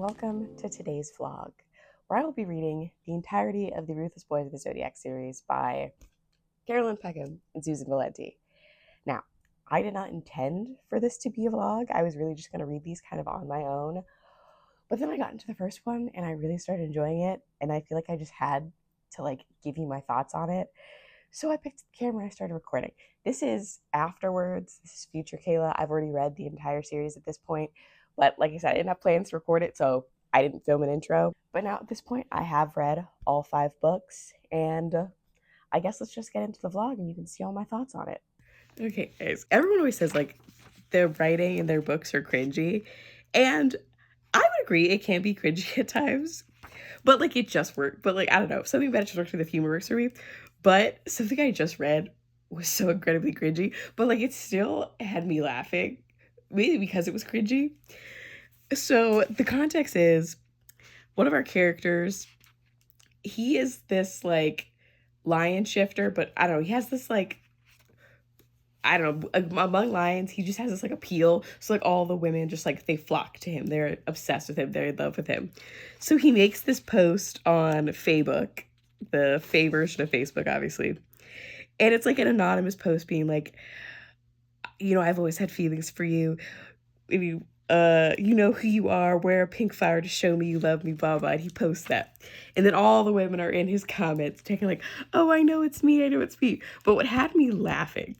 welcome to today's vlog, where I will be reading the entirety of the Ruthless Boys of the Zodiac series by Carolyn Peckham and Susan Valenti. Now, I did not intend for this to be a vlog. I was really just going to read these kind of on my own. But then I got into the first one and I really started enjoying it, and I feel like I just had to give you my thoughts on it. So I picked up the camera and I started recording. This is afterwards. This is future Kayla. I've already read the entire series at this point. But like I said, I didn't have plans to record it, so I didn't film an intro. But now at this point, I have read all 5 books, and I guess let's just get into the vlog and you can see all my thoughts on it. Okay, guys. Everyone always says, their writing and their books are cringy. And I would agree, it can be cringy at times. But, it just worked. But, I don't know. Something about it just worked for the humor works for me. But something I just read was so incredibly cringy. But, it still had me laughing. Maybe because it was cringy. So the context is, one of our characters, he is this lion shifter, but I don't know, he has this I don't know, among lions, he just has this appeal. So all the women just they flock to him. They're obsessed with him. They're in love with him. So he makes this post on Facebook, the Faye version of Facebook, obviously. And it's an anonymous post being I've always had feelings for you. Maybe you know who you are, wear a pink flower to show me you love me, blah, blah. And he posts that. And then all the women are in his comments taking oh, I know it's me, I know it's me. But what had me laughing,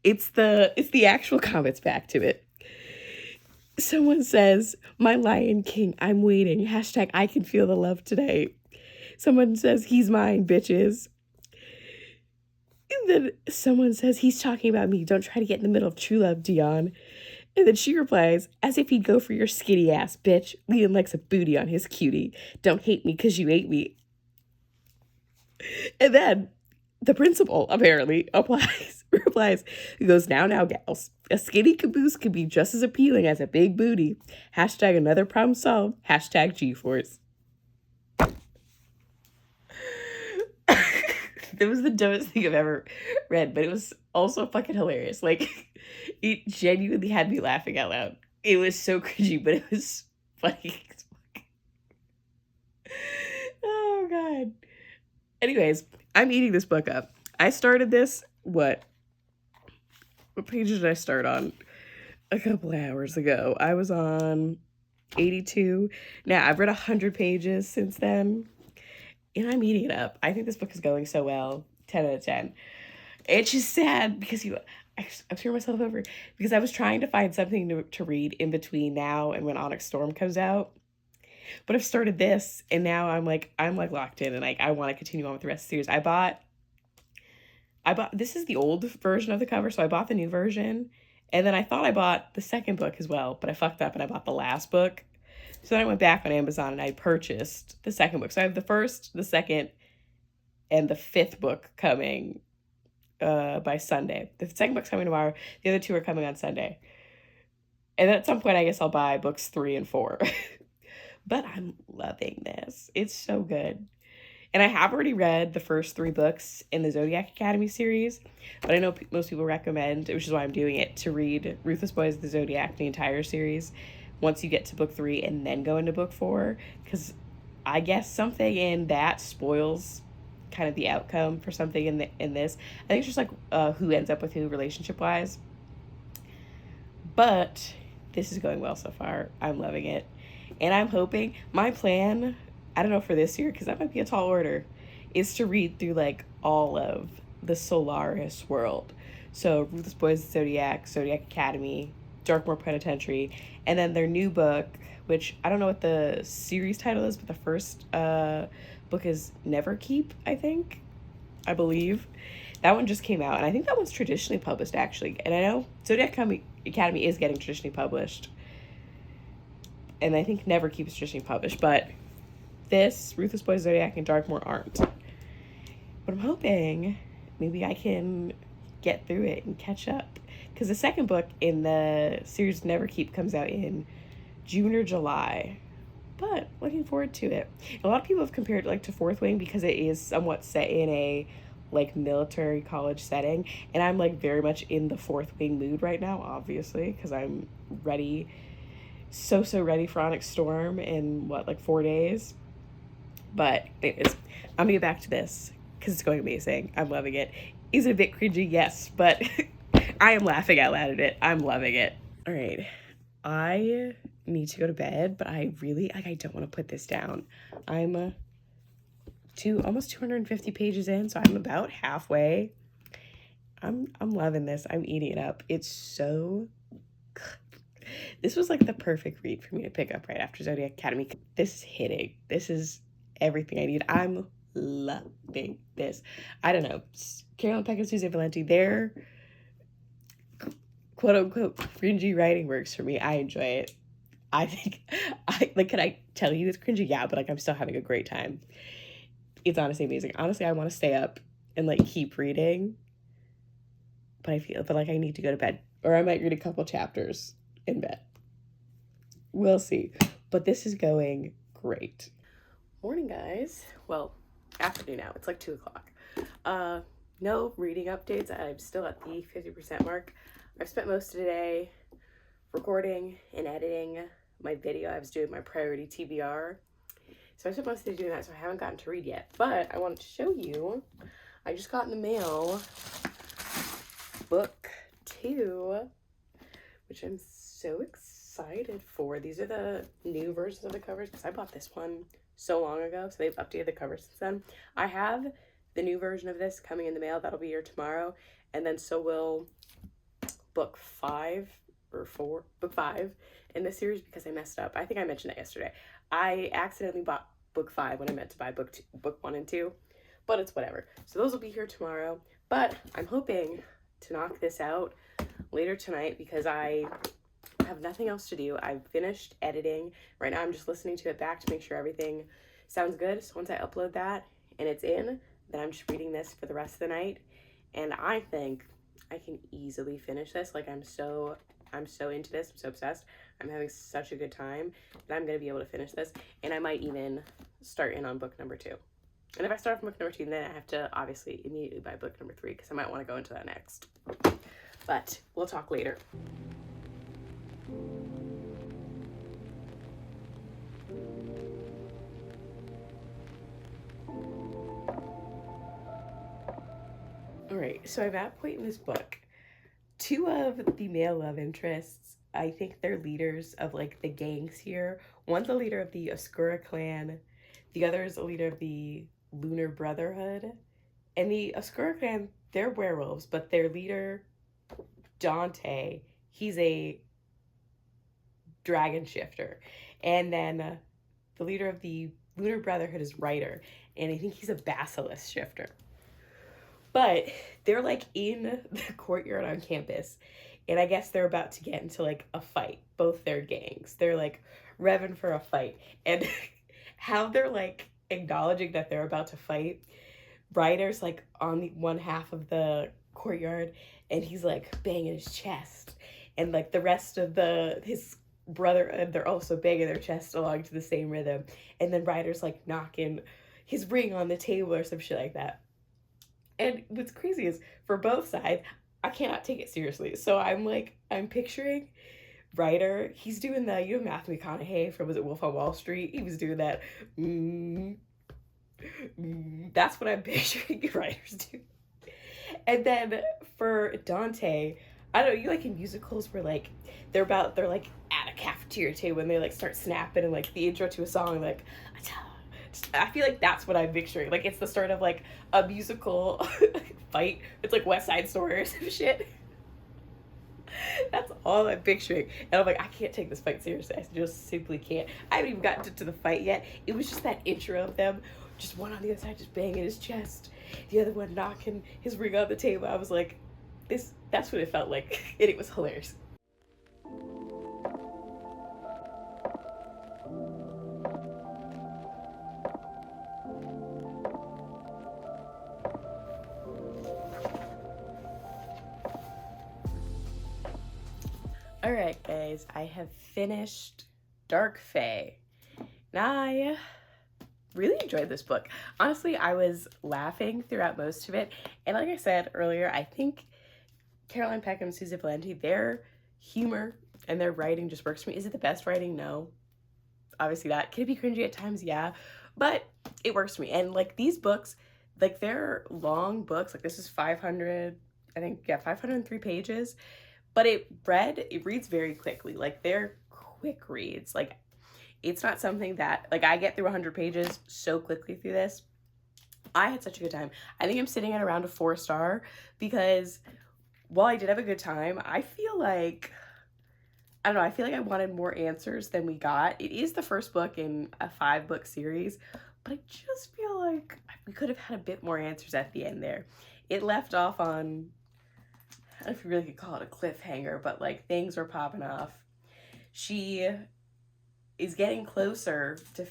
it's the actual comments back to it. Someone says, "My Lion King, I'm waiting. Hashtag I can feel the love today." Someone says, "He's mine, bitches." And then someone says, "He's talking about me. Don't try to get in the middle of true love, Dion." And then she replies, "As if he'd go for your skinny ass, bitch. Leon likes a booty on his cutie. Don't hate me because you ate me." And then the principal apparently replies, he goes, now, gals. A skinny caboose could be just as appealing as a big booty. Hashtag another problem solved. Hashtag G-Force. That was the dumbest thing I've ever read, but it was also fucking hilarious. It genuinely had me laughing out loud. It was so cringy, but it was funny as fuck. Oh, God. Anyways, I'm eating this book up. I started this, what page did I start on? A couple hours ago. I was on 82. Now, I've read 100 pages since then. And I'm eating it up. I think this book is going so well. 10 out of 10. It's just sad because I'm screwing myself over because I was trying to find something to read in between now and when Onyx Storm comes out. But I've started this and now I'm locked in and I want to continue on with the rest of the series. I bought this is the old version of the cover, so I bought the new version. And then I thought I bought the second book as well, but I fucked up and I bought the last book. So then I went back on Amazon and I purchased the second book. So I have the first, the second, and the 5th book coming by Sunday. The second book's coming tomorrow. The other 2 are coming on Sunday. And then at some point, I guess I'll buy books 3 and 4. But I'm loving this. It's so good. And I have already read the first 3 books in the Zodiac Academy series. But I know most people recommend, which is why I'm doing it, to read Ruthless Boys of the Zodiac, the entire series, once you get to book 3 and then go into book 4, because I guess something in that spoils kind of the outcome for something in this. I think it's just who ends up with who relationship wise. But this is going well so far. I'm loving it. And I'm hoping, my plan, I don't know for this year, because that might be a tall order, is to read through all of the Solaris world. So Ruthless Boys, Zodiac, Zodiac Academy, Darkmoor Penitentiary, and then their new book, which I don't know what the series title is, but the first book is Neverkeep, I believe. That one just came out, and I think that one's traditionally published, actually. And I know Zodiac Academy is getting traditionally published, and I think Neverkeep is traditionally published, but this, Ruthless Boys, Zodiac, and Darkmoor aren't. But I'm hoping maybe I can get through it and catch up. Because the second book in the series Neverkeep comes out in June or July. But looking forward to it. A lot of people have compared it to Fourth Wing because it is somewhat set in a military college setting. And I'm very much in the Fourth Wing mood right now, obviously, because I'm ready so ready for Onyx Storm in what, like 4 days. But anyways, I'm gonna get back to this because it's going amazing. I'm loving it. Is it a bit cringy? Yes, but I am laughing out loud at it. I'm loving it. All right, I need to go to bed, but I really, like, I don't want to put this down. I'm almost 250 pages in, so I'm about halfway. I'm loving this. I'm eating it up. It's so good. This was like the perfect read for me to pick up right after Zodiac Academy. This is hitting. This is everything I need. I'm loving this. I don't know. Carolyn Peck and Susan Valenti, their quote unquote cringy writing works for me. I enjoy it. I think can I tell you it's cringy? Yeah, but like I'm still having a great time. It's honestly amazing. Honestly, I want to stay up and like keep reading. But I feel like I need to go to bed. Or I might read a couple chapters in bed. We'll see. But this is going great. Morning, guys. Well, afternoon now. It's like 2 o'clock. No reading updates. I'm still at the 50% mark. I've spent most of the day recording and editing my video. I was doing my priority TBR. So I spent most of the day doing that, so I haven't gotten to read yet. But I wanted to show you, I just got in the mail book 2, which I'm so excited for. These are the new versions of the covers because I bought this one so long ago, so they've updated the covers since then. I have the new version of this coming in the mail. That'll be here tomorrow, and then so will book 5 in this series because I messed up. I think I mentioned it yesterday. I accidentally bought book 5 when I meant to buy book 1 and 2, but it's whatever. So those will be here tomorrow, but I'm hoping to knock this out later tonight because I have nothing else to do. I've finished editing. Right now I'm just listening to it back to make sure everything sounds good. So once I upload that and it's in, then I'm just reading this for the rest of the night. And I think I can easily finish this. Like I'm so into this. I'm so obsessed. I'm having such a good time that I'm going to be able to finish this. And I might even start in on book number 2. And if I start from book number 2, then I have to obviously immediately buy book number 3 because I might want to go into that next. But we'll talk later. All right, so I'm at a point in this book. 2 of the male love interests, I think they're leaders of like the gangs here. One's a leader of the Oscura clan. The other is a leader of the Lunar Brotherhood. And the Oscura clan, they're werewolves, but their leader, Dante, he's a dragon shifter. And then the leader of the Lunar Brotherhood is Ryder, and I think he's a basilisk shifter. But they're like in the courtyard on campus, and I guess they're about to get into like a fight. Both their gangs, they're like revving for a fight, and how they're like acknowledging that they're about to fight. Ryder's like on the one half of the courtyard, and he's like banging his chest, and like the rest of his brother, they're also banging their chest along to the same rhythm. And then Ryder's like knocking his ring on the table or some shit like that. And what's crazy is for both sides, I cannot take it seriously. So I'm picturing Ryder, he's doing the, you know, Matthew McConaughey from, was it Wolf on Wall Street? He was doing that. That's what I'm picturing Ryder's doing. And then for Dante, I don't know, you like in musicals where like they're like at a cafeteria table and they like start snapping and like the intro to a song, like I feel like that's what I'm picturing. Like it's the start of like a musical fight. It's like West Side Story or some shit. That's all I'm picturing. And I'm like, I can't take this fight seriously. I just simply can't. I haven't even gotten to the fight yet. It was just that intro of them, just one on the other side, just banging his chest, the other one knocking his ring on the table. I was like, that's what it felt like. And it was hilarious. Alright guys, I have finished Dark Fae. Now I really enjoyed this book. Honestly, I was laughing throughout most of it. And like I said earlier, I think Caroline Peckham and Susan Valenti, their humor and their writing just works for me. Is it the best writing? No. Obviously not. Can it be cringy at times? Yeah. But it works for me. And like these books, like they're long books. Like this is 500, I think, yeah, 503 pages. But it reads very quickly. Like they're quick reads. Like it's not something that, like I get through 100 pages so quickly through this. I had such a good time. I think I'm sitting at around a 4-star because while I did have a good time, I feel like, I don't know, I feel like I wanted more answers than we got. It is the first book in a 5-book series, but I just feel like we could have had a bit more answers at the end there. It left off on, I don't know if you really could call it a cliffhanger, but like things were popping off. She is getting closer to,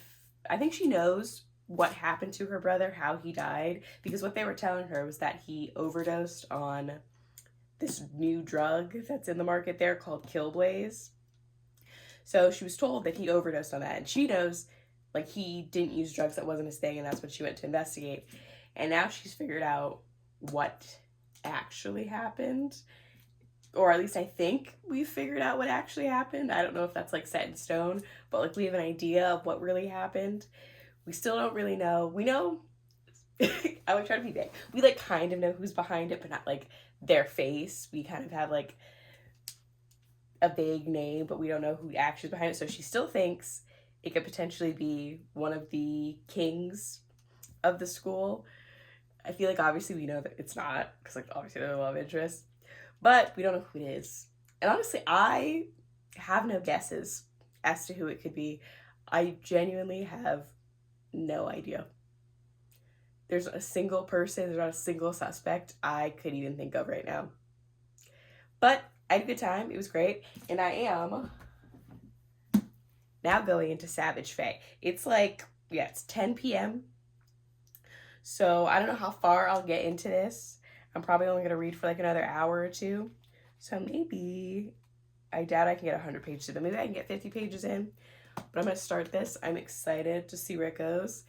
I think she knows what happened to her brother, how he died, because what they were telling her was that he overdosed on this new drug that's in the market there called Killblaze. So she was told that he overdosed on that, and she knows like he didn't use drugs, that wasn't his thing, and that's what she went to investigate. And now she's figured out what actually happened, or at least I think we've figured out what actually happened. I don't know if that's like set in stone, but like we have an idea of what really happened. We still don't really know. We know, I would try to be vague. We like kind of know who's behind it, but not like their face. We kind of have like a vague name, but we don't know who actually is behind it. So she still thinks it could potentially be one of the kings of the school. I feel like obviously we know that it's not, because like obviously they're a love interest, but we don't know who it is. And honestly, I have no guesses as to who it could be. I genuinely have no idea. There's a single person, there's not a single suspect I could even think of right now. But I had a good time. It was great. And I am now going into Savage Fae. It's like, yeah, it's 10 p.m. So I don't know how far I'll get into this. I'm probably only going to read for like another hour or two. So maybe, I doubt I can get 100 pages in, but maybe I can get 50 pages in. But I'm going to start this. I'm excited to see where it goes.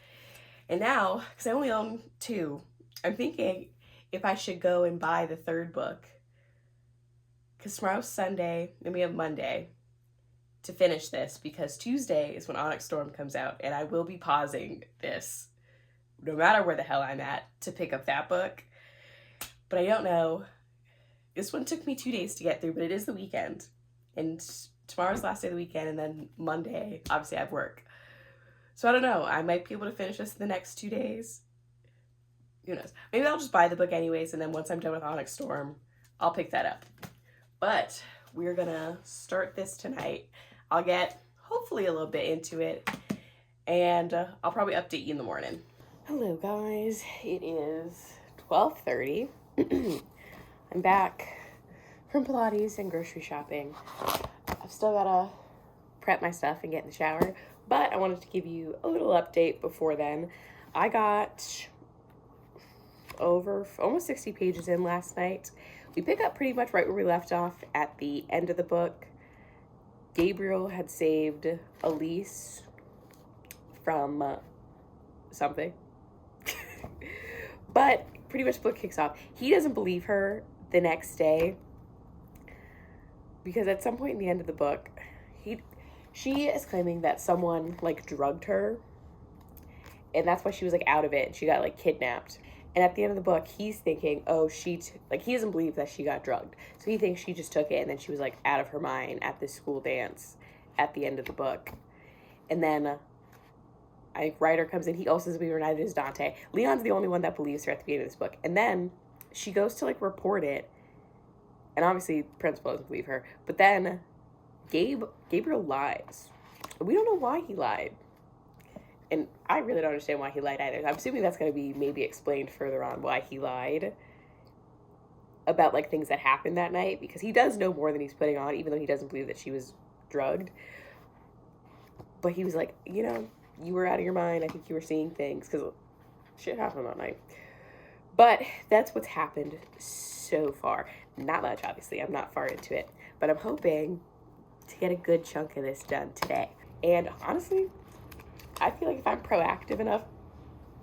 And now, because I only own 2, I'm thinking if I should go and buy the 3rd book. Because tomorrow's Sunday, and we have Monday to finish this, because Tuesday is when Onyx Storm comes out, and I will be pausing this, no matter where the hell I'm at, to pick up that book. But I don't know. This one took me 2 days to get through, but it is the weekend. And tomorrow's the last day of the weekend, and then Monday, obviously I have work. So I don't know. I might be able to finish this in the next 2 days. Who knows? Maybe I'll just buy the book anyways, and then once I'm done with Onyx Storm, I'll pick that up. But we're gonna start this tonight. I'll get hopefully a little bit into it, and I'll probably update you in the morning. Hello guys, it is 12:30. I'm back from Pilates and grocery shopping. I've still gotta prep my stuff and get in the shower, but I wanted to give you a little update before then. I got over almost 60 pages in last night. We pick up pretty much right where we left off at the end of the book. Gabriel had saved Elise from something. But pretty much the book kicks off. He doesn't believe her the next day, because at some point in the end of the book, she is claiming that someone like drugged her, and that's why she was like out of it, and she got like kidnapped. And at the end of the book, he's thinking, oh, he doesn't believe that she got drugged. So he thinks she just took it, and then she was like out of her mind at this school dance at the end of the book. And then I think Ryder comes in. He also says we were neither is Dante. Leon's the only one that believes her at the beginning of this book. And then she goes to like report it, and obviously the principal doesn't believe her. But then Gabriel lies. We don't know why he lied. And I really don't understand why he lied either. I'm assuming that's going to be maybe explained further on why he lied about like things that happened that night, because he does know more than he's putting on, even though he doesn't believe that she was drugged. But he was like, you know, you were out of your mind. I think you were seeing things, because shit happened that night. But that's what's happened so far. Not much, obviously. I'm not far into it. But I'm hoping to get a good chunk of this done today. And honestly, I feel like if I'm proactive enough,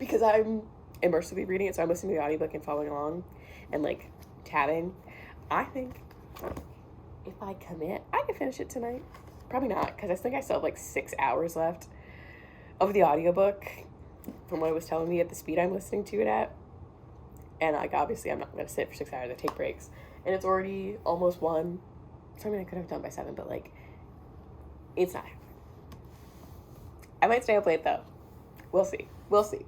because I'm immersively reading it, so I'm listening to the audiobook and following along and like tabbing, I think if I commit, I can finish it tonight. Probably not, because I think I still have like 6 hours left of the audiobook from what it was telling me at the speed I'm listening to it at. And like, obviously I'm not going to sit for 6 hours. I take breaks. And it's already almost 1. So I mean, I could have done by 7, but like, it's not happening. I might stay up late though. We'll see. We'll see.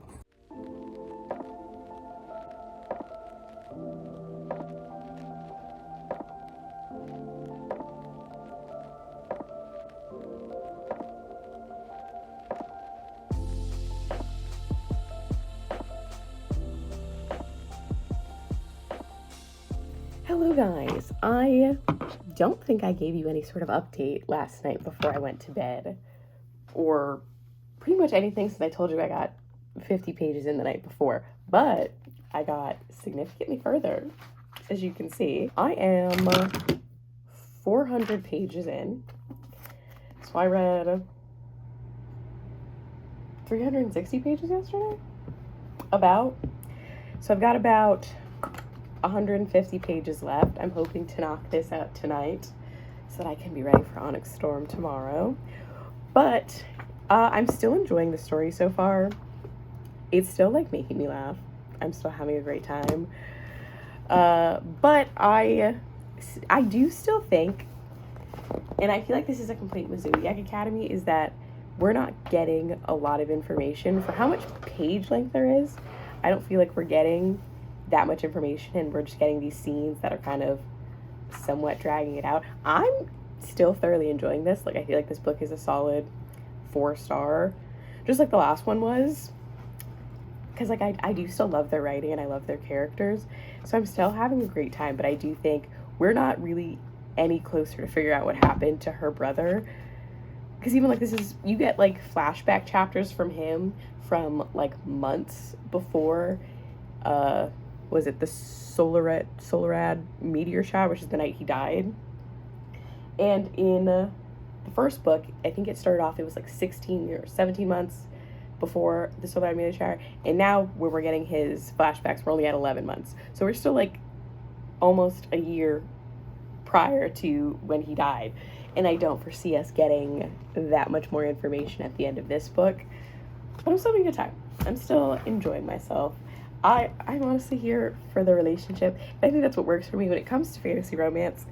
Hello guys, I don't think I gave you any sort of update last night before I went to bed, or pretty much anything since I told you I got 50 pages in the night before, but I got significantly further, as you can see. I am 400 pages in, so I read 360 pages yesterday, so I've got about 150 pages left. I'm hoping to knock this out tonight so that I can be ready for Onyx Storm tomorrow. But I'm still enjoying the story so far. It's still like making me laugh. I'm still having a great time. But I do still think, and I feel like this is a complaint with Zodiac Academy, is that we're not getting a lot of information for how much page length there is. I don't feel like we're getting that much information, and we're just getting these scenes that are kind of somewhat dragging it out. I'm still thoroughly enjoying this. Like, I feel like this book is a solid 4-star, just like the last one was, because like I do still love their writing and I love their characters, so I'm still having a great time. But I do think we're not really any closer to figure out what happened to her brother, because even like you get like flashback chapters from him from like months before was it the Solaris meteor shower, which is the night he died. And in the first book, I think it started off, it was like 16 or 17 months before the Solaris meteor shower. And now when we're getting his flashbacks, we're only at 11 months. So we're still like almost a year prior to when he died. And I don't foresee us getting that much more information at the end of this book. But I'm still having a good time. I'm still enjoying myself. I'm honestly here for the relationship. I think that's what works for me when it comes to fantasy romance.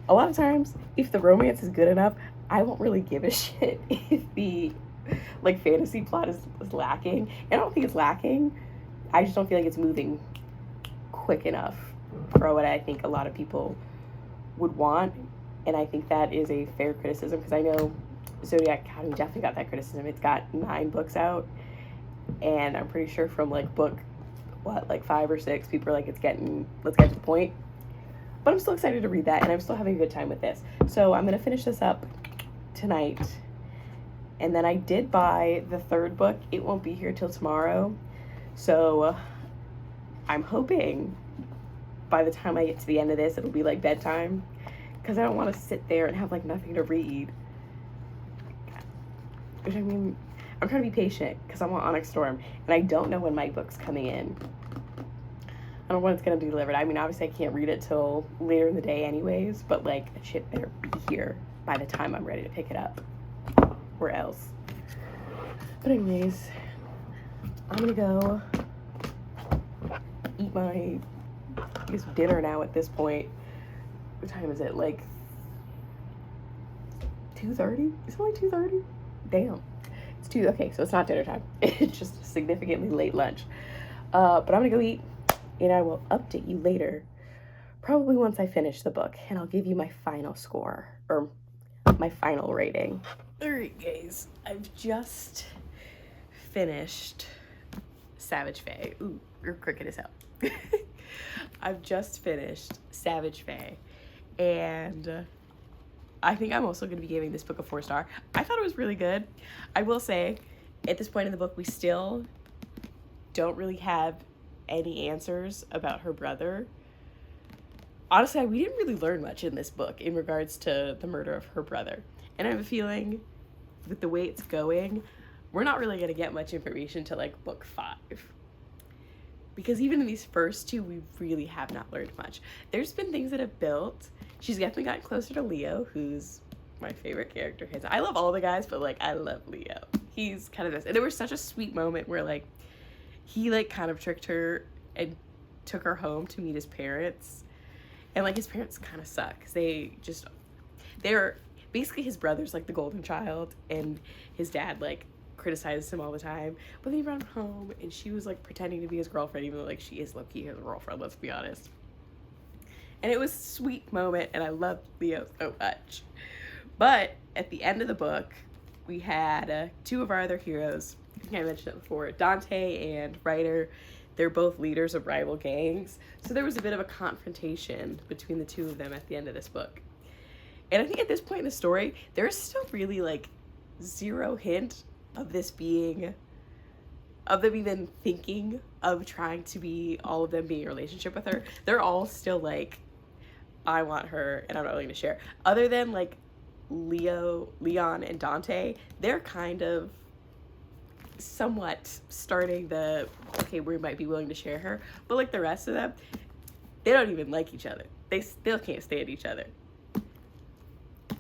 A lot of times, if the romance is good enough, I won't really give a shit if the like fantasy plot is lacking. And I don't think it's lacking. I just don't feel like it's moving quick enough for what I think a lot of people would want. And I think that is a fair criticism, because I know Zodiac Academy definitely got that criticism. It's got 9 books out. And I'm pretty sure from like book, 5 or 6, people are like, let's get to the point. But I'm still excited to read that, and I'm still having a good time with this. So I'm going to finish this up tonight. And then I did buy the 3rd book. It won't be here till tomorrow. So I'm hoping by the time I get to the end of this, it'll be like bedtime, because I don't want to sit there and have like nothing to read. Which, I mean, I'm trying to be patient because I want Onyx Storm, and I don't know when my book's coming in. I don't know when it's going to be delivered. I mean, obviously I can't read it till later in the day anyways, but like, the shit better be here by the time I'm ready to pick it up, or else. But anyways, I'm going to go eat my, I guess, dinner now at this point. What time is it? Like 2:30? It's only 2:30? Damn. It's 2, okay, so it's not dinner time. It's just a significantly late lunch. But I'm gonna go eat, and I will update you later, probably once I finish the book, and I'll give you my final score, or my final rating. Alright guys, I've just finished Savage Fae. Ooh, you're crooked as hell. I've just finished Savage Fae, and I think I'm also going to be giving this book a 4-star. I thought it was really good. I will say, at this point in the book, we still don't really have any answers about her brother. Honestly, we didn't really learn much in this book in regards to the murder of her brother. And I have a feeling, with the way it's going, we're not really going to get much information till like book 5. Because even in these first 2, we really have not learned much. There's been things that have built, She's definitely gotten closer to Leo, who's my favorite character. I love all the guys, but like I love Leo. He's kind of this. And there was such a sweet moment where like he like kind of tricked her and took her home to meet his parents. And like his parents kind of suck because they're basically his brother's like the golden child, and his dad like criticizes him all the time. But then he brought him home, and she was like pretending to be his girlfriend, even though like she is low-key his girlfriend, let's be honest. And it was a sweet moment, and I loved Leo so much. But at the end of the book, we had two of our other heroes. I think I mentioned it before, Dante and Ryder. They're both leaders of rival gangs. So there was a bit of a confrontation between the two of them at the end of this book. And I think at this point in the story, there's still really like zero hint of this being, of them even thinking of trying to be, all of them being in a relationship with her. They're all still like, I want her and I'm not willing to share. Other than like Leon and Dante, they're kind of somewhat starting the, okay, we might be willing to share her. But like the rest of them, they don't even like each other. They still can't stand each other.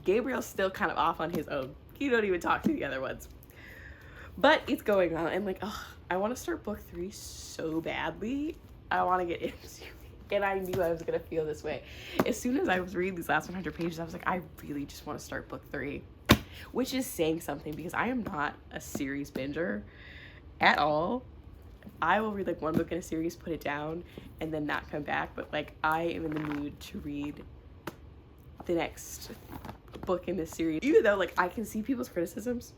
Gabriel's still kind of off on his own. He don't even talk to the other ones. But it's going on, and like, oh, I want to start book 3 so badly. I want to get into it. And I knew I was going to feel this way. As soon as I was reading these last 100 pages, I was like, I really just want to start book 3. Which is saying something, because I am not a series binger at all. I will read like one book in a series, put it down, and then not come back. But like, I am in the mood to read the next book in this series. Even though like I can see people's criticisms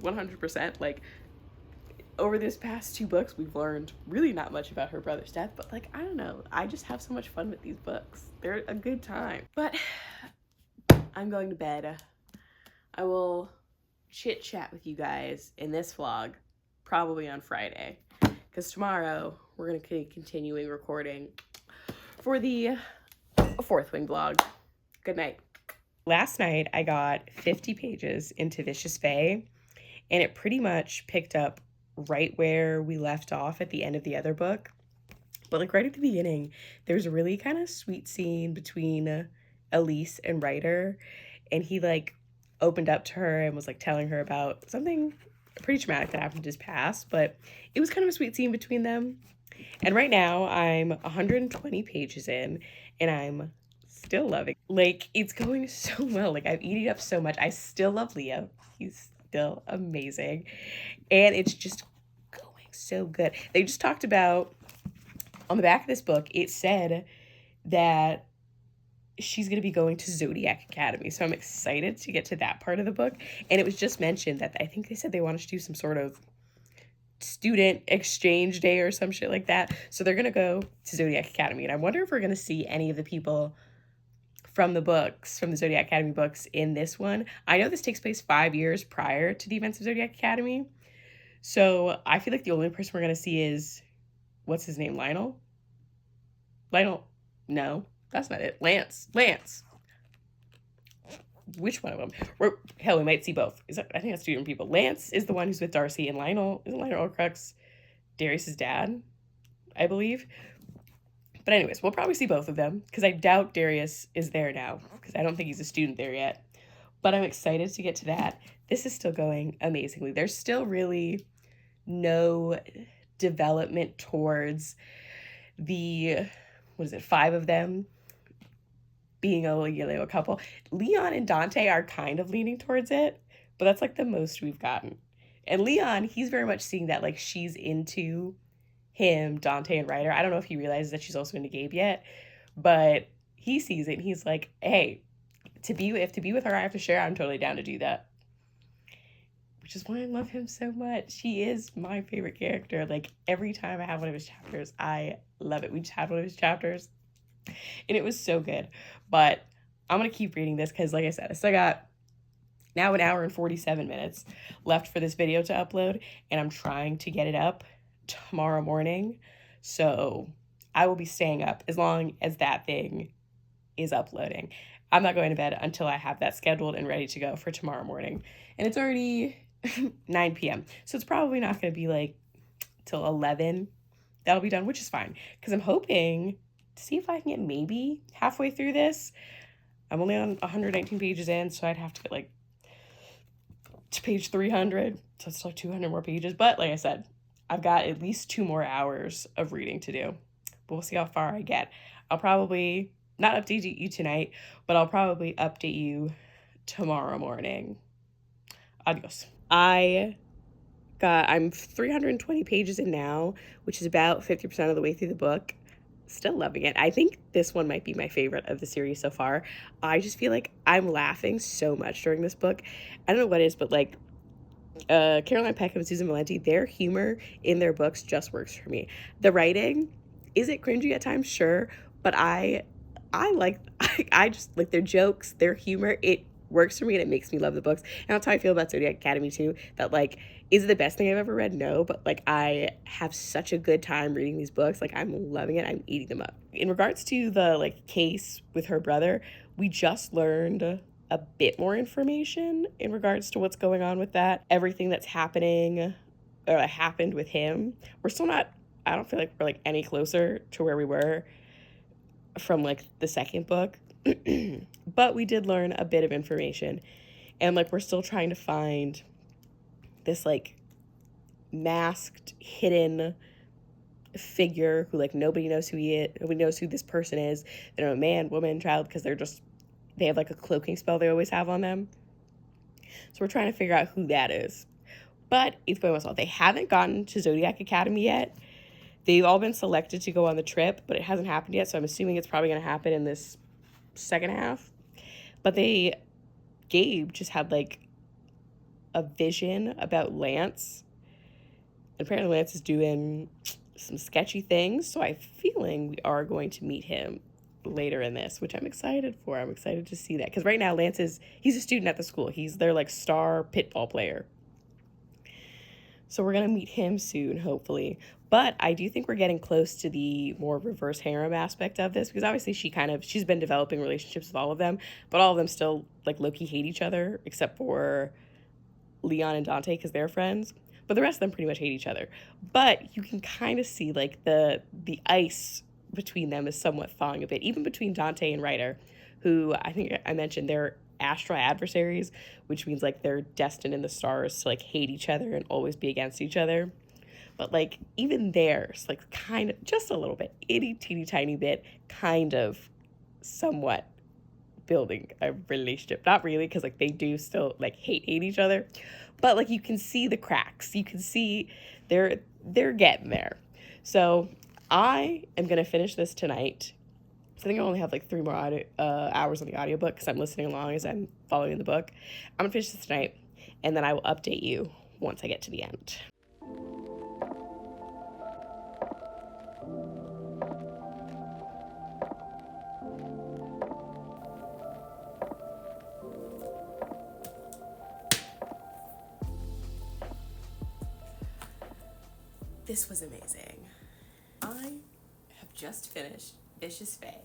100%. Like, over this past 2 books, we've learned really not much about her brother's death, but like, I don't know, I just have so much fun with these books. They're a good time. But I'm going to bed. I will chit chat with you guys in this vlog probably on Friday, because tomorrow we're going to be continuing recording for the 4th Wing vlog. Good night. Last night I got 50 pages into Vicious Fae, and it pretty much picked up right where we left off at the end of the other book. But like right at the beginning, there's a really kind of sweet scene between Elise and Ryder, and he like opened up to her and was like telling her about something pretty traumatic that happened in his past, but it was kind of a sweet scene between them. And right now I'm 120 pages in, and I'm still loving it. Like, it's going so well. Like, I've eaten up so much. I still love Leo. He's still amazing, and it's just going so good. They just talked about, on the back of this book, it said that she's going to be going to Zodiac Academy, so I'm excited to get to that part of the book. And it was just mentioned that I think they said they wanted to do some sort of student exchange day or some shit like that, so they're going to go to Zodiac Academy. And I wonder if we're going to see any of the people from the books, from the Zodiac Academy books, in this one. I know this takes place 5 years prior to the events of Zodiac Academy, so I feel like the only person we're going to see is, what's his name, Lionel? No, that's not it. Lance. Which one of them? Hell, we might see both. I think that's 2 different people. Lance is the one who's with Darcy, and Lionel, isn't Lionel Horcrux Darius's dad, I believe? But anyways, we'll probably see both of them, because I doubt Darius is there now, because I don't think he's a student there yet. But I'm excited to get to that. This is still going amazingly. There's still really no development towards the, 5 of them being a couple. Leon and Dante are kind of leaning towards it, but that's like the most we've gotten. And Leon, he's very much seeing that like she's into him, Dante, and Ryder. I don't know if he realizes that she's also into Gabe yet, but he sees it and he's like, hey, to be with her I have to share, I'm totally down to do that. Which is why I love him so much. He is my favorite character. Like, every time I have one of his chapters, I love it. We just had one of his chapters, and it was so good. But I'm going to keep reading this because, like I said, I still got now 1 hour and 47 minutes left for this video to upload, and I'm trying to get it up tomorrow morning. So I will be staying up as long as that thing is uploading. I'm not going to bed until I have that scheduled and ready to go for tomorrow morning. And it's already 9 p.m. So it's probably not going to be like till 11 that'll be done, which is fine, because I'm hoping to see if I can get maybe halfway through this. I'm only on 119 pages in, so I'd have to get like to page 300, so it's like 200 more pages. But like I said, I've got at least 2 more hours of reading to do. But we'll see how far I get. I'll probably not update you tonight, but I'll probably update you tomorrow morning. Adios. I'm 320 pages in now, which is about 50% of the way through the book. Still loving it. I think this one might be my favorite of the series so far. I just feel like I'm laughing so much during this book. I don't know what it is, but like Caroline Peckham and Susan Valenti, their humor in their books just works for me. The writing, is it cringy at times? Sure, but I like I just like their jokes, their humor. It works for me and it makes me love the books. And that's how I feel about Zodiac Academy too. That like, is it the best thing I've ever read? No, but like I have such a good time reading these books. Like I'm loving it. I'm eating them up. In regards to the like case with her brother, we just learned a bit more information in regards to what's going on with that. Everything that's happening or happened with him. We're still not, I don't feel like we're like any closer to where we were from like the second book. But we did learn a bit of information, and like we're still trying to find this like masked hidden figure who like nobody knows who he is. Nobody knows who this person is. They don't know, man, woman, child, because they have like a cloaking spell they always have on them. So we're trying to figure out who that is. But it's going well. They haven't gotten to Zodiac Academy yet. They've all been selected to go on the trip, but it hasn't happened yet, so I'm assuming it's probably going to happen in this second half. But Gabe just had like a vision about Lance. And apparently Lance is doing some sketchy things, so I'm feeling we are going to meet him later in this, which I'm excited for. I'm excited to see that, because right now Lance he's a student at the school. He's their like star pitball player. So we're going to meet him soon, hopefully. But I do think we're getting close to the more reverse harem aspect of this, because obviously she's been developing relationships with all of them, but all of them still like low-key hate each other, except for Leon and Dante, because they're friends. But the rest of them pretty much hate each other. But you can kind of see like the ice between them is somewhat thawing a bit, even between Dante and Ryder, who I think I mentioned they're astral adversaries, which means like they're destined in the stars to like hate each other and always be against each other. But like even theirs, like kind of just a little bit, itty teeny tiny bit, kind of somewhat building a relationship. Not really, because like they do still like hate each other, but like you can see the cracks. You can see they're getting there. So I am gonna finish this tonight. I think I only have like 3 more hours on the audiobook because I'm listening along as I'm following the book. I'm gonna finish this tonight, and then I will update you once I get to the end. This was amazing. I have just finished Vicious Fae.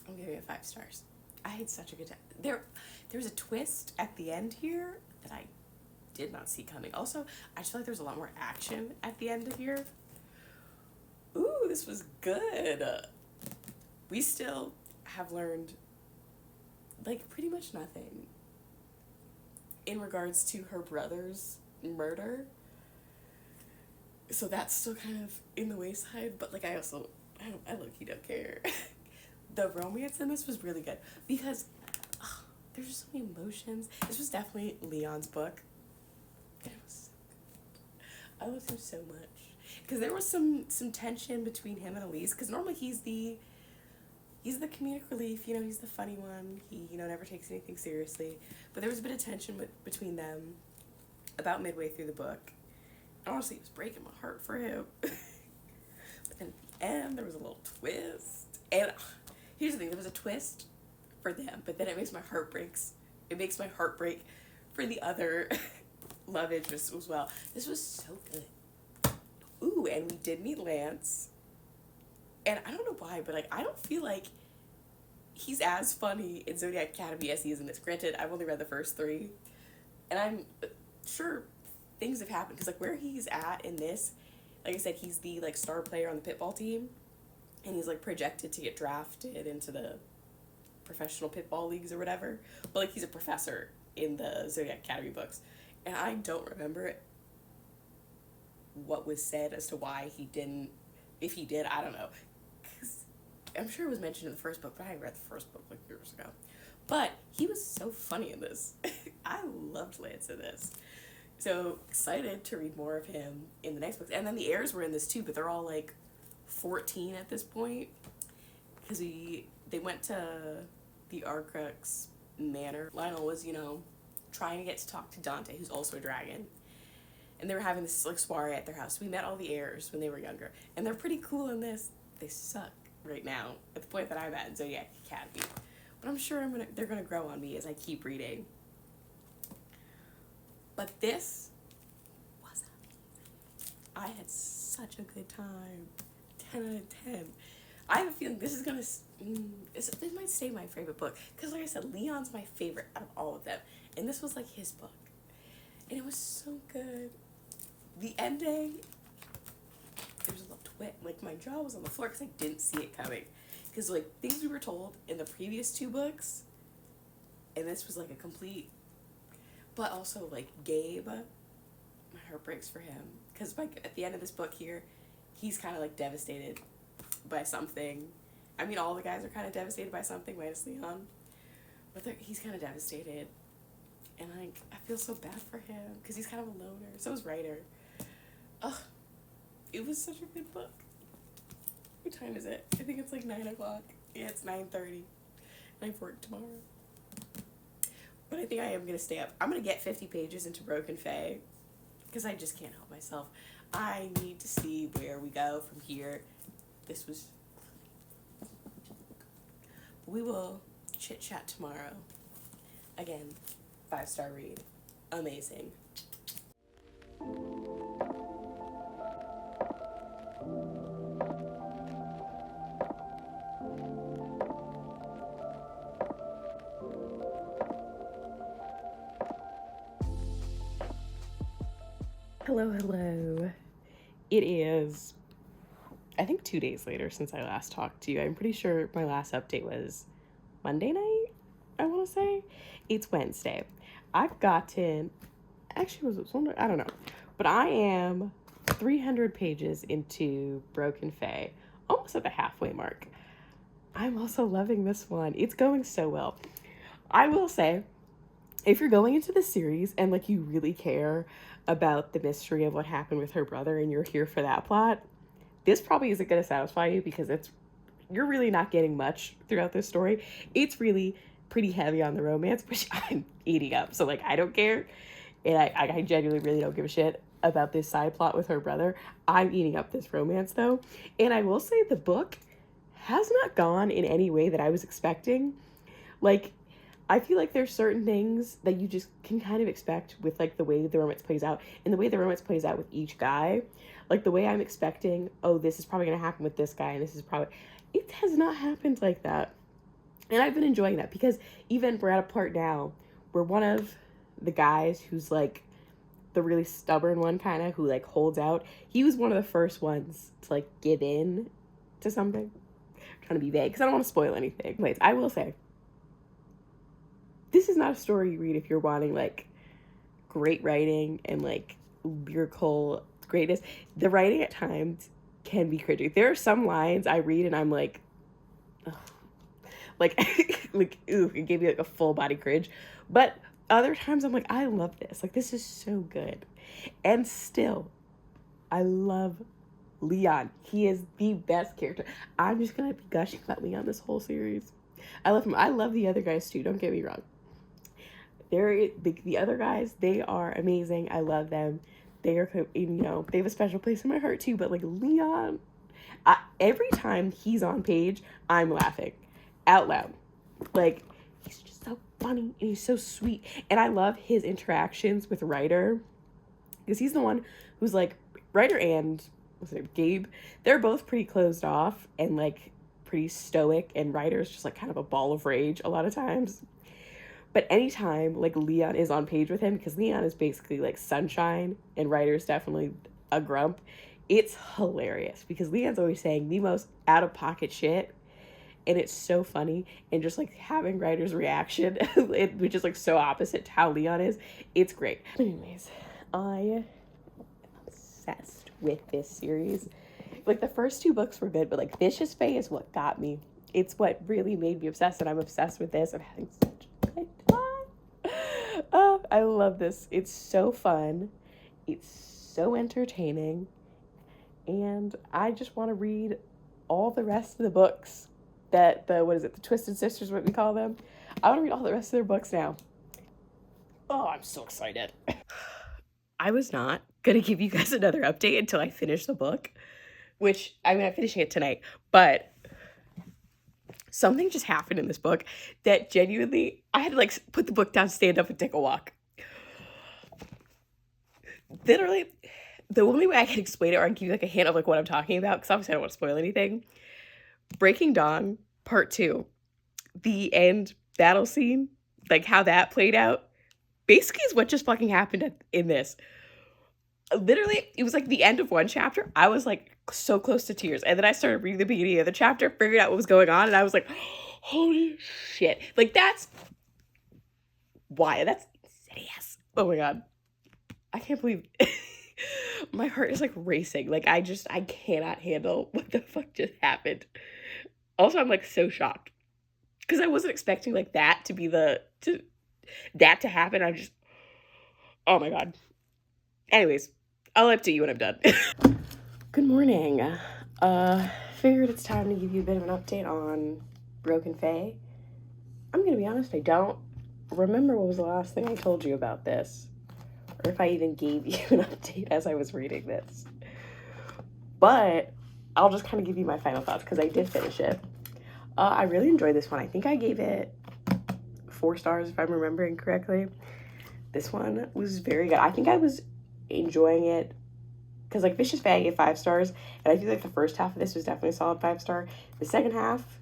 I'm giving it 5 stars. I had such a good time. There was a twist at the end here that I did not see coming. Also, I just feel like there was a lot more action at the end of here. Ooh, this was good. We still have learned like pretty much nothing in regards to her brother's murder. So that's still kind of in the wayside, but like I low-key don't care. The romance in this was really good because there's just so many emotions. This was definitely Leon's book. And it was so good. I loved him so much because there was some tension between him and Elise, because normally he's the comedic relief, you know, he's the funny one. He, you know, never takes anything seriously. But there was a bit of tension between them about midway through the book. Honestly, it was breaking my heart for him. But then at the end, there was a little twist. And here's the thing, there was a twist for them, but then it makes my heart break. It makes my heart break for the other love interest as well. This was so good. Ooh, and we did meet Lance. And I don't know why, but like I don't feel like he's as funny in Zodiac Academy as he is in this. Granted, I've only read the first 3. And I'm sure things have happened, because like where he's at in this, like I said, he's the like star player on the pitball team, and he's like projected to get drafted into the professional pitball leagues or whatever, but like he's a professor in the Zodiac Academy books, and I don't remember what was said as to why he didn't. If he did, I don't know, because I'm sure it was mentioned in the first book, but I read the first book like years ago. But he was so funny in this. I loved Lance in this. So excited to read more of him in the next books. And then the heirs were in this too, but they're all like 14 at this point, because they went to the Arcrux Manor. Lionel was, trying to get to talk to Dante, who's also a dragon. And they were having this like soiree at their house. We met all the heirs when they were younger, and they're pretty cool in this. They suck right now at the point that I'm at in Zodiac Academy, but I'm sure they're gonna grow on me as I keep reading. But this was amazing. I had such a good time. 10 out of 10. I have a feeling this is gonna. This might stay my favorite book, because like I said, Leon's my favorite out of all of them, and this was like his book, and it was so good. The ending, there was a little twit. Like, my jaw was on the floor because I didn't see it coming. Because, like, things we were told in the previous 2 books, and this was, like, a complete... But also, like, Gabe, my heart breaks for him. Because, like, at the end of this book here, he's kind of, like, devastated by something. I mean, all the guys are kind of devastated by something, minus Leon. But he's kind of devastated. And, like, I feel so bad for him, because he's kind of a loner. So is Ryder. Ugh. It was such a good book. What time is it? I think it's like 9 o'clock. Yeah, it's 9:30. And I have work tomorrow. But I think I am going to stay up. I'm going to get 50 pages into Broken Fae, because I just can't help myself. I need to see where we go from here. This was... We will chit-chat tomorrow. Again, 5-star read. Amazing. Hello. It is, I think, 2 days later since I last talked to you. I'm pretty sure my last update was Monday night, I want to say. It's Wednesday. I've gotten, actually, was it Sunday? I don't know. But I am 300 pages into Broken Fae, almost at the halfway mark. I'm also loving this one. It's going so well. I will say, if you're going into this series and, like, you really care about the mystery of what happened with her brother and you're here for that plot, this probably isn't going to satisfy you, because you're really not getting much throughout this story. It's really pretty heavy on the romance, which I'm eating up. So, like, I don't care. And I genuinely really don't give a shit about this side plot with her brother. I'm eating up this romance, though. And I will say the book has not gone in any way that I was expecting. Like, I feel like there's certain things that you just can kind of expect with, like, the way the romance plays out, and the way the romance plays out with each guy. Like, the way I'm expecting, oh, this is probably going to happen with this guy, and this is probably... It has not happened like that. And I've been enjoying that, because even we're at a part now where one of the guys who's, like, the really stubborn one, kind of, who, like, holds out, he was one of the first ones to, like, give in to something. I'm trying to be vague, because I don't want to spoil anything. Anyways, I will say, this is not a story you read if you're wanting, like, great writing and, like, lyrical greatness. The writing at times can be cringy. There are some lines I read and I'm like, ugh. Like, ooh, it gave me, like, a full body cringe. But other times I'm like, I love this. Like, this is so good. And still, I love Leon. He is the best character. I'm just going to be gushing about Leon this whole series. I love him. I love the other guys, too. Don't get me wrong. The other guys, they are amazing. I love them. They are, they have a special place in my heart too. But, like, Leon, every time he's on page, I'm laughing out loud. Like, he's just so funny and he's so sweet. And I love his interactions with Ryder, because he's the one who's, like, Ryder and what's his name, Gabe, they're both pretty closed off and, like, pretty stoic, and Ryder's just, like, kind of a ball of rage a lot of times. But anytime, like, Leon is on page with him, because Leon is basically, like, sunshine, and Ryder's definitely a grump, It's hilarious because Leon's always saying the most out-of-pocket shit, and it's so funny, and just like having writer's reaction, which is like so opposite to how Leon is, it's great. Anyways, I am obsessed with this series. Like the first 2 books were good, but like Vicious Fae is what got me. It's what really made me obsessed, and I'm obsessed with this. I'm having such a good time. Oh, I love this. It's so fun. It's so entertaining. And I just want to read all the rest of the books that the Twisted Sisters, what we call them. I want to read all the rest of their books now. Oh, I'm so excited. I was not going to give you guys another update until I finish the book, which, I mean, I'm finishing it tonight, but something just happened in this book that genuinely, I had to like put the book down, stand up, and take a walk. Literally, the only way I can explain it, or I can give you like a hint of like what I'm talking about, because obviously I don't want to spoil anything. Breaking Dawn, Part 2, the end battle scene, like how that played out, basically is what just fucking happened in this. Literally, it was like the end of one chapter. I was like so close to tears. And then I started reading the beginning of the chapter, figured out what was going on, and I was like, holy shit. Like, that's why. That's insidious. Oh my God. I can't believe my heart is like racing. Like, I cannot handle what the fuck just happened. Also, I'm like so shocked because I wasn't expecting like that to be that to happen. I'm just, oh my God. Anyways, I'll update you when I'm done. Good morning. Figured it's time to give you a bit of an update on Broken Fae. I'm gonna be honest, I don't remember what was the last thing I told you about this, or if I even gave you an update as I was reading this. But I'll just kind of give you my final thoughts because I did finish it. I really enjoyed this one. I think I gave it 4 stars if I'm remembering correctly. This one was very good. I think I was enjoying it because like Vicious Fae I gave 5 stars, and I feel like the first half of this was definitely a solid 5-star. The second half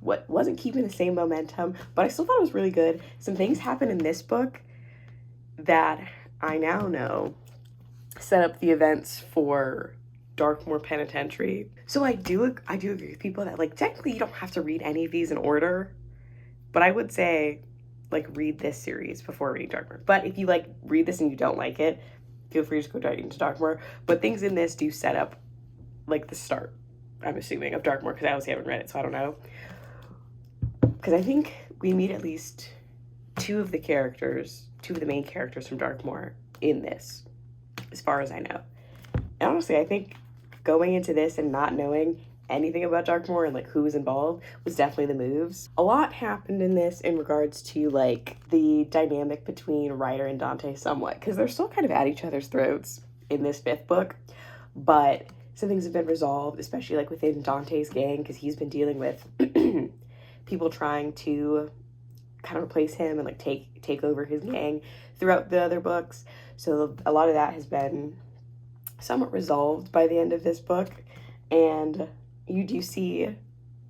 wasn't keeping the same momentum, but I still thought it was really good. Some things happened in this book that I now know set up the events for Darkmoor Penitentiary. So I do agree with people that like technically you don't have to read any of these in order, but I would say like read this series before reading Darkmoor. But if you like read this and you don't like it, feel free to go right into Darkmoor. But things in this do set up like the start, I'm assuming, of Darkmoor, because I obviously haven't read it, so I don't know. Because I think we meet at least 2 of the main characters from Darkmoor in this, as far as I know. And honestly, I think going into this and not knowing anything about Darkmoor and like who was involved was definitely the moves. A lot happened in this in regards to like the dynamic between Ryder and Dante somewhat, because they're still kind of at each other's throats in this 5th book, but some things have been resolved, especially like within Dante's gang, because he's been dealing with people trying to kind of replace him and like take over his gang throughout the other books. So a lot of that has been somewhat resolved by the end of this book, and you do see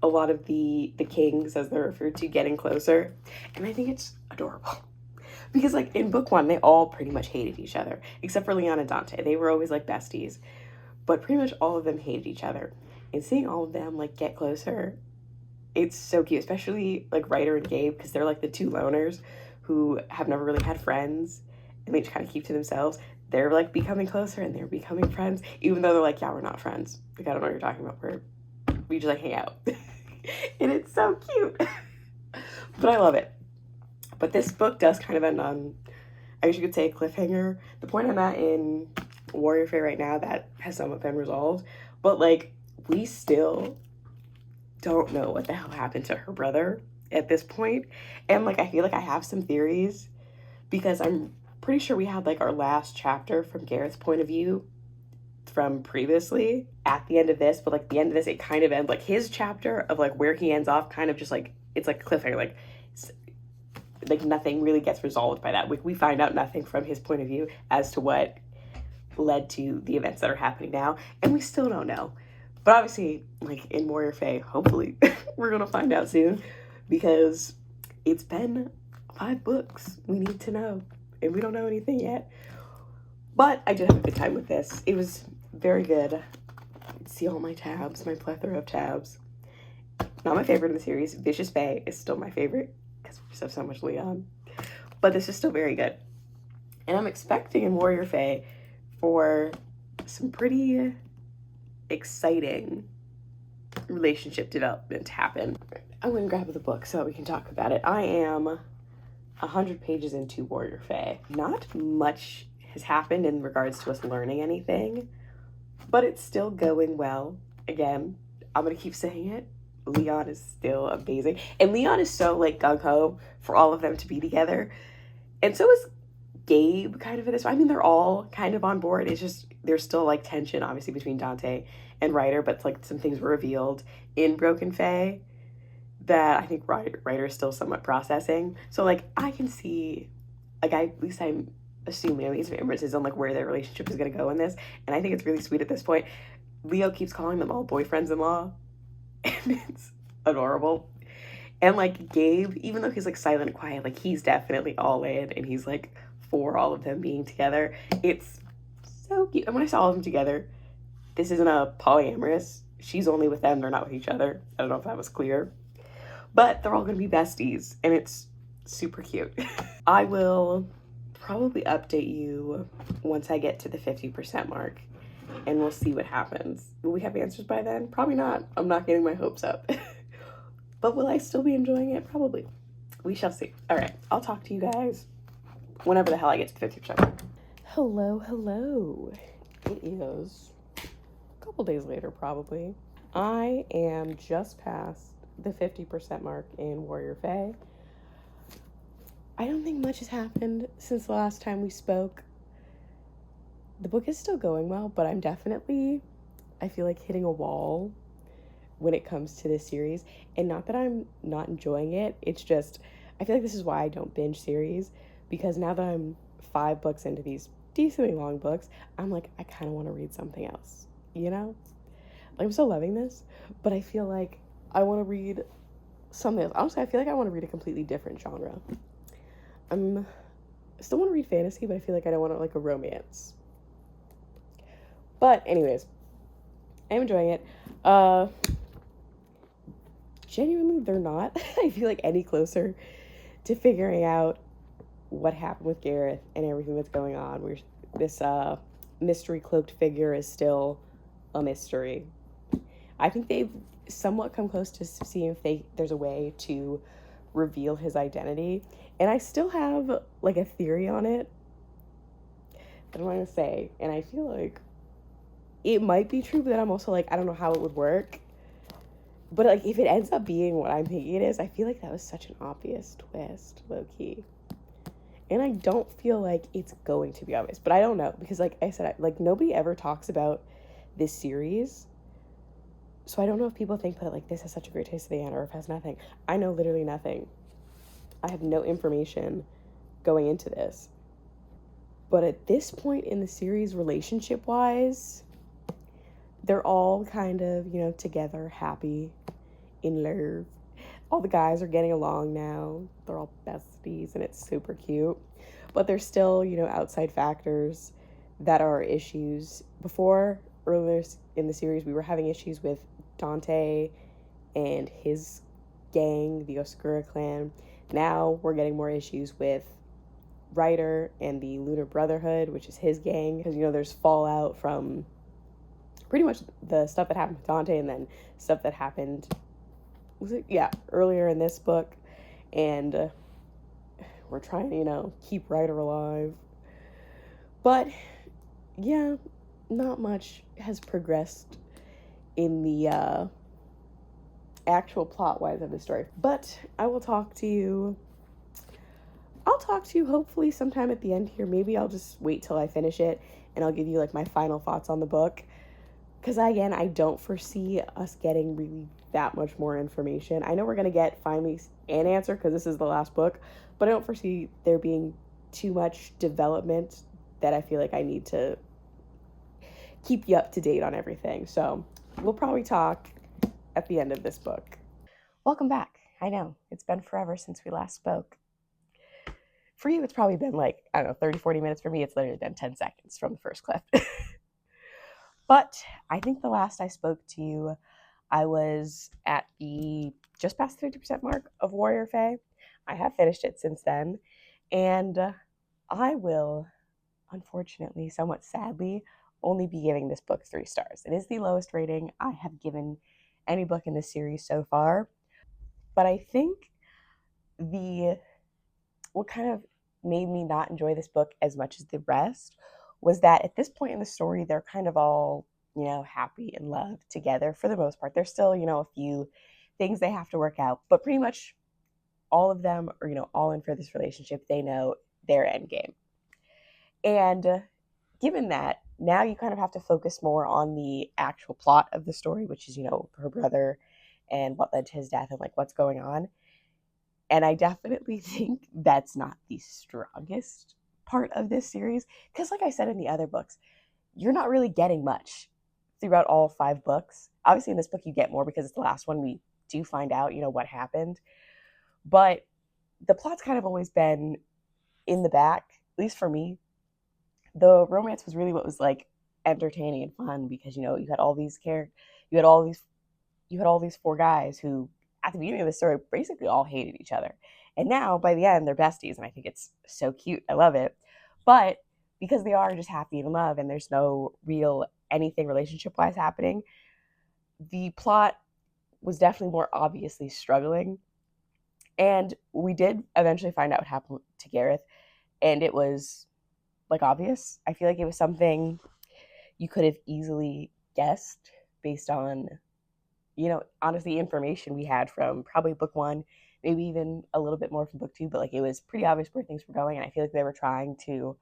a lot of the kings, as they're referred to, getting closer, and I think it's adorable. Because like in book 1, they all pretty much hated each other, except for Leon and Dante. They were always like besties, but pretty much all of them hated each other. And seeing all of them like get closer, it's so cute, especially like Ryder and Gabe, because they're like the 2 loners who have never really had friends, and they just kind of keep to themselves. They're like becoming closer, and they're becoming friends, even though they're like, yeah, we're not friends. Like, I don't know what you're talking about. We just like hang out. And it's so cute. But I love it. But this book does kind of end on, I guess you could say, a cliffhanger. The point I'm at in Warrior Fae right now, that has somewhat been resolved, but like we still don't know what the hell happened to her brother at this point. And like I feel like I have some theories, because I'm pretty sure we had like our last chapter from Garrett's point of view from previously at the end of this, but like the end of this, it kind of ends like his chapter of like where he ends off kind of just like, it's like a cliffhanger, like nothing really gets resolved by that. We find out nothing from his point of view as to what led to the events that are happening now, and we still don't know. But obviously, like in Warrior Fae, hopefully we're gonna find out soon, because it's been 5 books. We need to know, and we don't know anything yet. But I did have a good time with this. It was very good. See all my tabs, my plethora of tabs. Not my favorite in the series. Vicious Fae is still my favorite because we just have so much Leon. But this is still very good. And I'm expecting in Warrior Fae for some pretty exciting relationship development to happen. I'm going to grab the book so that we can talk about it. I am 100 pages into Warrior Fae. Not much has happened in regards to us learning anything, but it's still going well. Again, I'm going to keep saying it. Leon is still amazing. And Leon is so, like, gung-ho for all of them to be together. And so is Gabe kind of in this. I mean, they're all kind of on board. It's just, there's still, like, tension, obviously, between Dante and Ryder, but, like, some things were revealed in Broken Fae that I think Ryder is still somewhat processing. So, like, I can see, like, at least I'm assuming, at least inferences on, like, where their relationship is going to go in this. And I think it's really sweet at this point. Leo keeps calling them all boyfriends-in-law. And it's adorable. And, like, Gabe, even though he's, like, silent and quiet, like, he's definitely all in, and he's, like, for all of them being together. It's so cute. And when I saw all of them together, this isn't a polyamorous. She's only with them, they're not with each other. I don't know if that was clear. But they're all going to be besties, and it's super cute. I will probably update you once I get to the 50% mark. And we'll see what happens. Will we have answers by then? Probably not. I'm not getting my hopes up. But will I still be enjoying it? Probably. We shall see. All right. I'll talk to you guys whenever the hell I get to the 50%. Hello. It is a couple days later, probably. I am just past the 50% mark in Warrior Fae. I don't think much has happened since the last time we spoke. The book is still going well, but I'm definitely, I feel like, hitting a wall when it comes to this series. And not that I'm not enjoying it, it's just, I feel like this is why I don't binge series, because now that I'm 5 books into these decently long books, I'm like, I kind of want to read something else, you know? Like, I'm still loving this, but I feel like I want to read something else. Honestly, I feel like I want to read a completely different genre. I still want to read fantasy, but I feel like I don't want to, like, a romance. But anyways, I'm enjoying it. Genuinely, they're not, I feel like, any closer to figuring out what happened with Gareth and everything that's going on. This mystery cloaked figure is still a mystery. I think they've somewhat come close to seeing if there's a way to reveal his identity. And I still have, like, a theory on it that I'm going to say. And I feel like it might be true, but then I'm also like, I don't know how it would work. But, like, if it ends up being what I'm thinking it is, I feel like that was such an obvious twist, low-key. And I don't feel like it's going to be obvious. But I don't know, because, like I said, like, nobody ever talks about this series. So I don't know if people think that, like, this has such a great taste of the end, or if it has nothing. I know literally nothing. I have no information going into this. But at this point in the series, relationship-wise, they're all kind of, you know, together, happy, in love. All the guys are getting along now. They're all besties, and it's super cute. But there's still, you know, outside factors that are issues. Before, earlier in the series, we were having issues with Dante and his gang, the Oscura clan. Now we're getting more issues with Ryder and the Lunar Brotherhood, which is his gang. Because, you know, there's fallout from pretty much the stuff that happened with Dante, and then stuff that happened, earlier in this book. And we're trying to, you know, keep Ryder alive. But, yeah, not much has progressed in the actual plot-wise of the story. But I'll talk to you hopefully sometime at the end here. Maybe I'll just wait till I finish it, and I'll give you, like, my final thoughts on the book. Because, again, I don't foresee us getting really that much more information. I know we're going to get finally an answer because this is the last book, but I don't foresee there being too much development that I feel like I need to keep you up to date on everything. So we'll probably talk at the end of this book. Welcome back. I know, it's been forever since we last spoke. For you, it's probably been, like, I don't know, 30, 40 minutes. For me, it's literally been 10 seconds from the first clip. But I think the last I spoke to you, I was at the just past 50% mark of Warrior Fae. I have finished it since then, and I will, unfortunately, somewhat sadly, only be giving this book 3 stars. It is the lowest rating I have given any book in this series so far, but I think the what kind of made me not enjoy this book as much as the rest was that at this point in the story, they're kind of all, happy and love together for the most part. There's still, a few things they have to work out, but pretty much all of them are, all in for this relationship. They know their end game. And given that, now you kind of have to focus more on the actual plot of the story, which is, her brother and what led to his death and like what's going on. And I definitely think that's not the strongest part of this series. Because, like I said in the other books, you're not really getting much throughout all 5 books. Obviously, in this book, you get more because it's the last one. We do find out, what happened. But the plot's kind of always been in the back, at least for me. The romance was really what was like entertaining and fun because, you had all these characters, you had all these 4 guys who at the beginning of the story basically all hated each other. And now by the end they're besties and I think it's so cute. I love it. But because they are just happy and in love and there's no real anything relationship wise happening, the plot was definitely more obviously struggling. And we did eventually find out what happened to Gareth, and it was like obvious. I feel like it was something you could have easily guessed based on honestly, information we had from probably book 1, maybe even a little bit more from book 2, but like it was pretty obvious where things were going. And I feel like they were trying to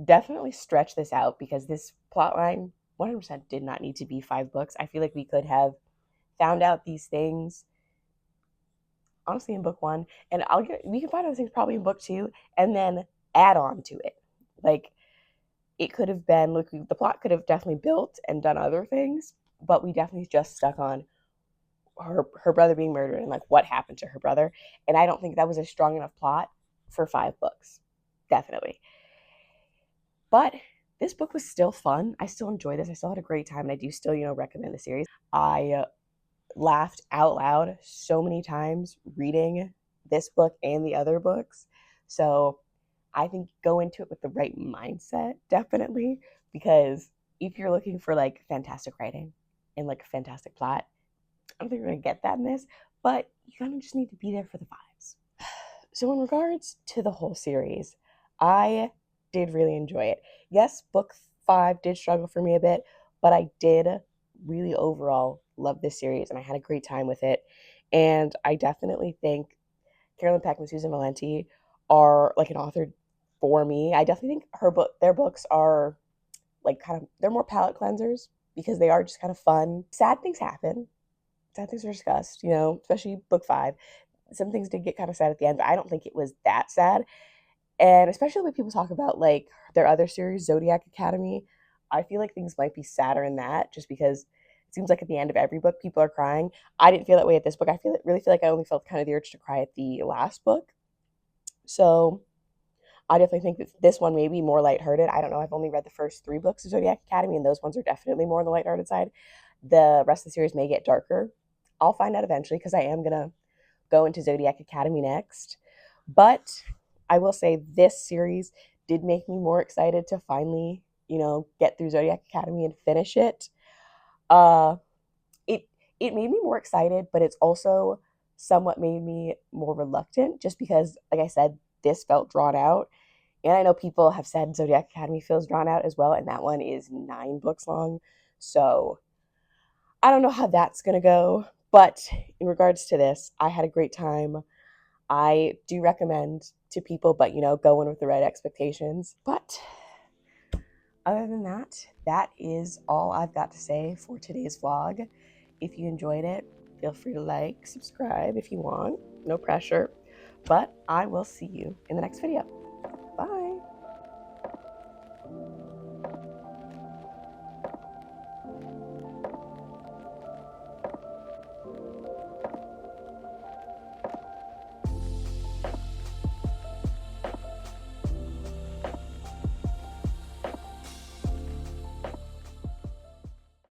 definitely stretch this out because this plot line 100% did not need to be 5 books. I feel like we could have found out these things honestly in book 1, and we can find out those things probably in book 2 and then add on to it. Like it could have been like the plot could have definitely built and done other things, but we definitely just stuck on her brother being murdered and like what happened to her brother. And I don't think that was a strong enough plot for 5 books. Definitely. But this book was still fun. I still enjoyed this. I still had a great time and I do still, recommend the series. I laughed out loud so many times reading this book and the other books. So I think go into it with the right mindset, definitely, because if you're looking for like fantastic writing and like a fantastic plot, I don't think we're going to get that in this, but you kind of just need to be there for the vibes. So, in regards to the whole series, I did really enjoy it. Yes, book 5 did struggle for me a bit, but I did really overall love this series and I had a great time with it. And I definitely think Carolyn Peck and Susan Valenti are like an author for me. I definitely think their books are like they're more palate cleansers because they are just kind of fun. Sad things happen. Sad things are discussed, especially book 5. Some things did get kind of sad at the end, but I don't think it was that sad. And especially when people talk about like their other series, Zodiac Academy, I feel like things might be sadder in that just because it seems like at the end of every book people are crying. I didn't feel that way at this book. Really feel like I only felt kind of the urge to cry at the last book. So I definitely think that this one may be more lighthearted. I don't know. I've only read the first 3 books of Zodiac Academy, and those ones are definitely more on the lighthearted side. The rest of the series may get darker. I'll find out eventually because I am going to go into Zodiac Academy next. But I will say this series did make me more excited to finally, get through Zodiac Academy and finish it. Uh, it it made me more excited, but it's also somewhat made me more reluctant just because, like I said, this felt drawn out. And I know people have said Zodiac Academy feels drawn out as well, and that one is 9 books long. So I don't know how that's going to go. But in regards to this, I had a great time. I do recommend to people, but go in with the right expectations. But other than that, that is all I've got to say for today's vlog. If you enjoyed it, feel free to like, subscribe if you want. No pressure. But I will see you in the next video.